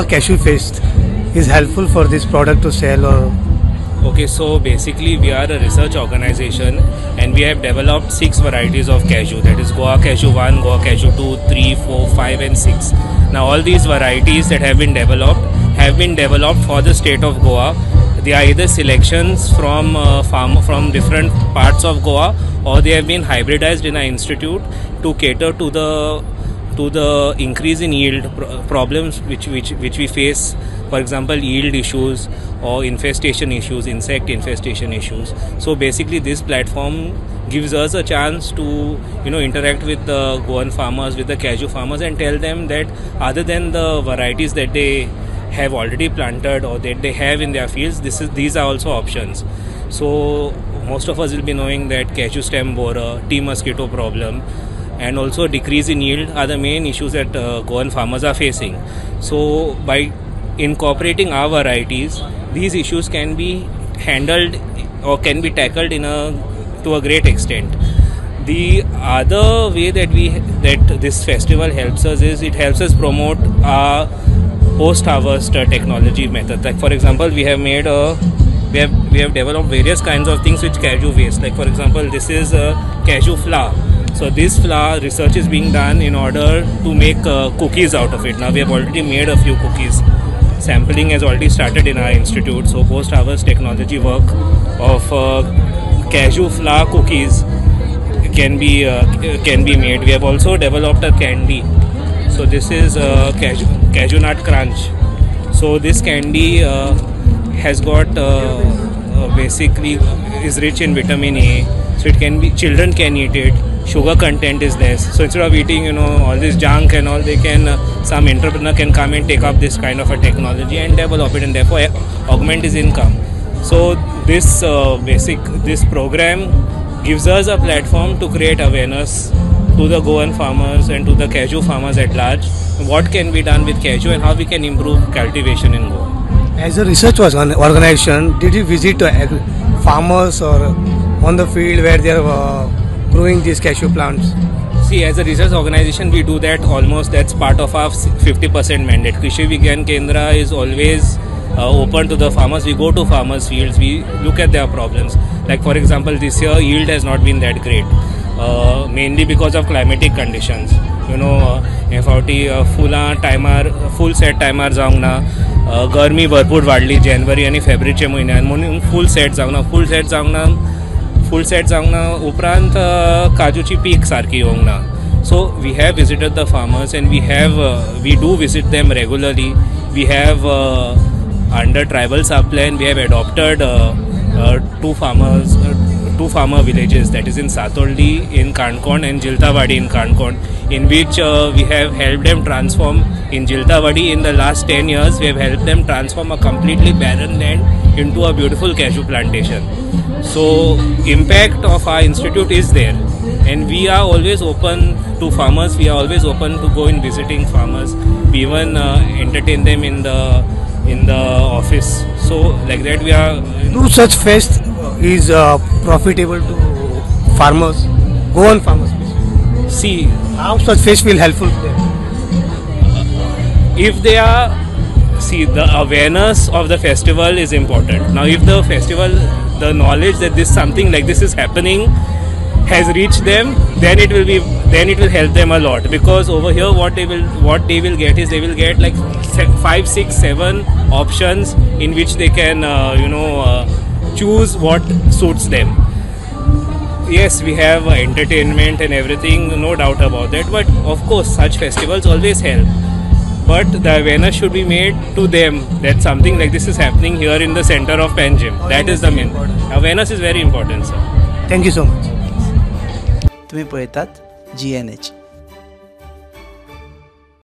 Cashew Fest is helpful for this product to sell or? Okay, so basically we are a research organization and we have developed 6 varieties of cashew, that is Goa Cashew 1, Goa Cashew 2, 3, 4, 5 and 6. Now all these varieties that have been developed for the state of Goa. They are either selections from different parts of Goa, or they have been hybridized in our institute to cater to the increase in yield problems which we face. For example, yield issues or infestation issues, insect infestation issues. So basically this platform gives us a chance to interact with the Goan farmers, with the cashew farmers, and tell them that other than the varieties that they have already planted or that they have in their fields, these are also options. So most of us will be knowing that cashew stem borer, tea mosquito problem, and also decrease in yield are the main issues that Goan farmers are facing. So by incorporating our varieties, these issues can be handled or can be tackled to a great extent. The other way that this festival helps us is it helps us promote our post-harvest technology method. Like for example, we have developed various kinds of things with cashew waste. Like for example, this is cashew flour. So this flour research is being done in order to make cookies out of it. Now we have already made a few cookies. Sampling has already started in our institute. So post-harvest technology work of cashew flour cookies can be made. We have also developed a candy. So this is cashew nut crunch. So this candy has got basically is rich in vitamin A. So children can eat it. Sugar content is less. So instead of eating all this junk and all, some entrepreneur can come and take up this kind of a technology and develop it, and therefore augment his income. So this program gives us a platform to create awareness to the Goan farmers and to the cashew farmers at large, what can be done with cashew and how we can improve cultivation in Goa. As a research organization, did you visit farmers or on the field where they are growing these cashew plants? See, as a research organization, we do that almost. That's part of our 50% mandate. Krishi Vigyan Kendra is always open to the farmers. We go to farmers' fields. We look at their problems. Like for example, this year yield has not been that great. Mainly because of climatic conditions. फावटी full set टायमार जावंक ना, गरमी भरपूर वाडली जानेवारी आनी फेब्रुवारीच्या म्हयन्यान, म्हणून फुल सेट जावंक ना उपरांत काजूची पीक सारकी येवंक ना. So we have visited the farmers and we do visit them regularly. We have under tribal sub-plan, we have adopted two farmer villages, that is in Satoldi in Kankon and Jiltawadi in Kankon, in which we have helped them transform. In Jiltawadi, in the last 10 years, we have helped them transform a completely barren land into a beautiful cashew plantation. So impact of our institute is there, and we are always open to farmers. We are always open to go in visiting farmers. We even entertain them in the office. So like that we are. Do such fest is profitable to farmers, Goan farmers? See, how such fest will helpful to them? If they are, the awareness of the festival is important. Now if the festival, the knowledge that something like this is happening has reached them, then it will help them a lot, because over here what they will get is they will get like 5, 6, 7 options in which they can choose what suits them. Yes, we have entertainment and everything, no doubt about that, but of course such festivals always help. But the awareness should be made to them that something like this is happening here in the center of Panjim. That is the main. Awareness is very important, sir. Thank you so much. तुम्ही पळयतात GNH.